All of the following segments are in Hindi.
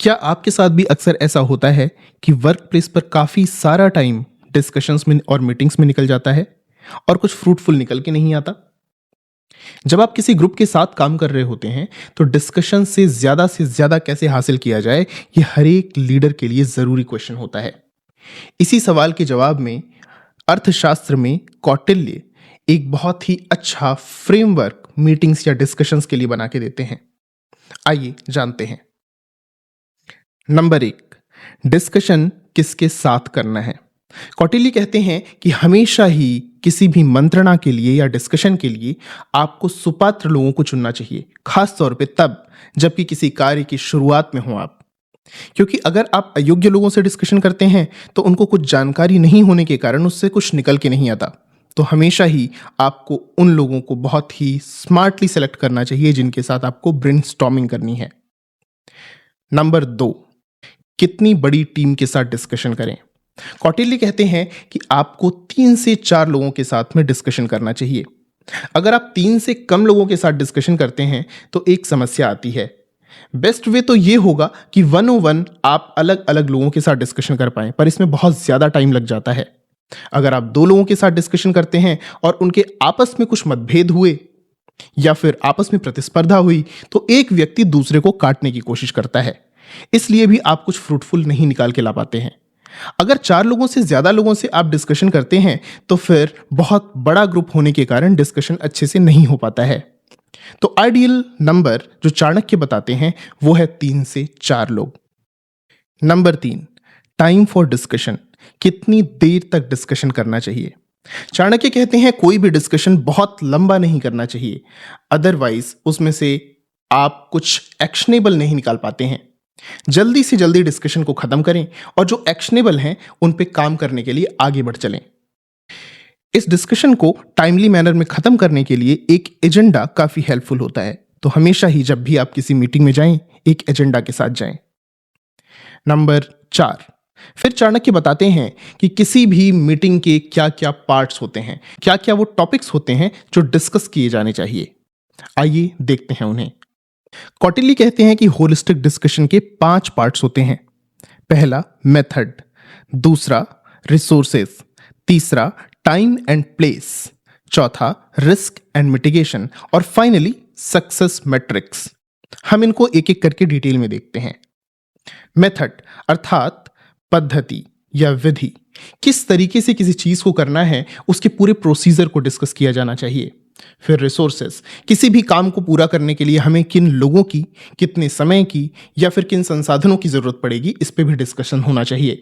क्या आपके साथ भी अक्सर ऐसा होता है कि वर्क प्लेस पर काफ़ी सारा टाइम डिस्कशंस में और मीटिंग्स में निकल जाता है और कुछ फ्रूटफुल निकल के नहीं आता? जब आप किसी ग्रुप के साथ काम कर रहे होते हैं तो डिस्कशन से ज़्यादा कैसे हासिल किया जाए, ये हर एक लीडर के लिए ज़रूरी क्वेश्चन होता है। इसी सवाल के जवाब में अर्थशास्त्र में कौटिल्य एक बहुत ही अच्छा फ्रेमवर्क मीटिंग्स या डिस्कशंस के लिए बना के देते हैं। आइए जानते हैं। नंबर 1, डिस्कशन किसके साथ करना है। कौटिल्य कहते हैं कि हमेशा ही किसी भी मंत्रणा के लिए या डिस्कशन के लिए आपको सुपात्र लोगों को चुनना चाहिए, खास तौर पे तब जबकि किसी कार्य की शुरुआत में हो आप। क्योंकि अगर आप अयोग्य लोगों से डिस्कशन करते हैं तो उनको कुछ जानकारी नहीं होने के कारण उससे कुछ निकल के नहीं आता। तो हमेशा ही आपको उन लोगों को बहुत ही स्मार्टली सेलेक्ट करना चाहिए जिनके साथ आपको ब्रेनस्टॉर्मिंग करनी है। नंबर 2, कितनी बड़ी टीम के साथ डिस्कशन करें। कौटिल्य कहते हैं कि आपको 3 से 4 लोगों के साथ में डिस्कशन करना चाहिए। अगर आप 3 से कम लोगों के साथ डिस्कशन करते हैं तो एक समस्या आती है। बेस्ट वे तो ये होगा कि 1-on-1 आप अलग अलग लोगों के साथ डिस्कशन कर पाएं, पर इसमें बहुत ज्यादा टाइम लग जाता है। अगर आप 2 लोगों के साथ डिस्कशन करते हैं और उनके आपस में कुछ मतभेद हुए या फिर आपस में प्रतिस्पर्धा हुई तो एक व्यक्ति दूसरे को काटने की कोशिश करता है, इसलिए भी आप कुछ फ्रूटफुल नहीं निकाल के ला पाते हैं। अगर 4 लोगों से ज्यादा लोगों से आप डिस्कशन करते हैं तो फिर बहुत बड़ा ग्रुप होने के कारण डिस्कशन अच्छे से नहीं हो पाता है। तो आइडियल नंबर जो चाणक्य बताते हैं वो है 3 से 4 लोग। नंबर 3, टाइम फॉर डिस्कशन, कितनी देर तक डिस्कशन करना चाहिए। चाणक्य कहते हैं कोई भी डिस्कशन बहुत लंबा नहीं करना चाहिए, अदरवाइज उसमें से आप कुछ एक्शनेबल नहीं निकाल पाते हैं। जल्दी से जल्दी डिस्कशन को खत्म करें और जो एक्शनेबल हैं उन पे काम करने के लिए आगे बढ़ चलें। इस डिस्कशन को टाइमली मैनर में खत्म करने के लिए एक एजेंडा काफी हेल्पफुल होता है। तो हमेशा ही जब भी आप किसी मीटिंग में जाएं एक एजेंडा के साथ जाएं। नंबर 4, फिर चाणक्य बताते हैं कि किसी भी मीटिंग के क्या क्या पार्ट्स होते हैं, क्या क्या वो टॉपिक्स होते हैं जो डिस्कस किए जाने चाहिए। आइए देखते हैं उन्हें। कौटिल्य कहते हैं कि होलिस्टिक डिस्कशन के 5 पार्ट्स होते हैं। पहला मेथड, दूसरा रिसोर्सेज, तीसरा टाइम एंड प्लेस, चौथा रिस्क एंड मिटिगेशन और फाइनली सक्सेस मैट्रिक्स। हम इनको एक एक करके डिटेल में देखते हैं। मेथड अर्थात पद्धति या विधि, किस तरीके से किसी चीज को करना है उसके पूरे प्रोसीजर को डिस्कस किया जाना चाहिए। फिर रिसोर्सेस, किसी भी काम को पूरा करने के लिए हमें किन लोगों की, कितने समय की या फिर किन संसाधनों की जरूरत पड़ेगी, इस पे भी डिस्कशन होना चाहिए।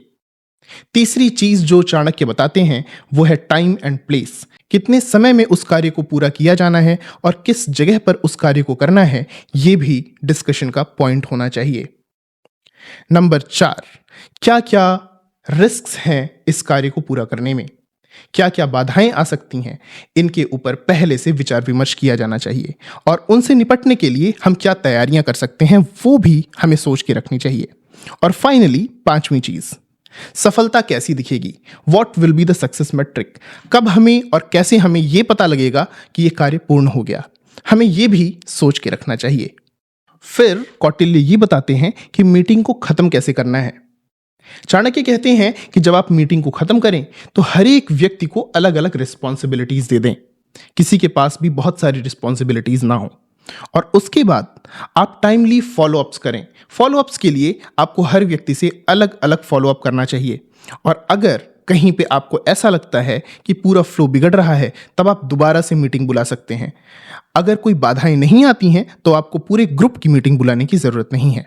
तीसरी चीज जो चाणक्य बताते हैं वो है टाइम एंड प्लेस, कितने समय में उस कार्य को पूरा किया जाना है और किस जगह पर उस कार्य को करना है, ये भी डिस्कशन का पॉइंट होना चाहिए। नंबर 4, क्या क्या रिस्क्स हैं इस कार्य को पूरा करने में, क्या क्या बाधाएं आ सकती हैं, इनके ऊपर पहले से विचार विमर्श किया जाना चाहिए और उनसे निपटने के लिए हम क्या तैयारियां कर सकते हैं वो भी हमें सोच के रखनी चाहिए। और फाइनली 5वीं चीज, सफलता कैसी दिखेगी, what will be the success metric, कब हमें और कैसे हमें यह पता लगेगा कि यह कार्य पूर्ण हो गया, हमें यह भी सोच के रखना चाहिए। फिर कौटिल्य ये बताते हैं कि मीटिंग को खत्म कैसे करना है। चाणक्य कहते हैं कि जब आप मीटिंग को खत्म करें तो हर एक व्यक्ति को अलग अलग रिस्पॉन्सिबिलिटीज दे दें, किसी के पास भी बहुत सारी रिस्पॉन्सिबिलिटीज ना हो, और उसके बाद आप टाइमली फॉलोअप्स करें। फॉलोअप्स के लिए आपको हर व्यक्ति से अलग अलग फॉलोअप करना चाहिए और अगर कहीं पे आपको ऐसा लगता है कि पूरा फ्लो बिगड़ रहा है तब आप दोबारा से मीटिंग बुला सकते हैं। अगर कोई बाधाएं नहीं आती हैं तो आपको पूरे ग्रुप की मीटिंग बुलाने की जरूरत नहीं है।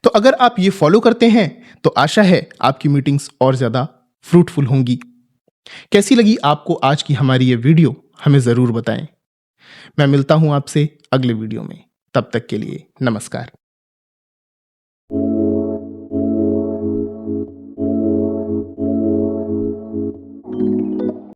तो अगर आप ये फॉलो करते हैं तो आशा है आपकी मीटिंग्स और ज्यादा फ्रूटफुल होंगी। कैसी लगी आपको आज की हमारी ये वीडियो, हमें जरूर बताएं। मैं मिलता हूं आपसे अगले वीडियो में, तब तक के लिए नमस्कार।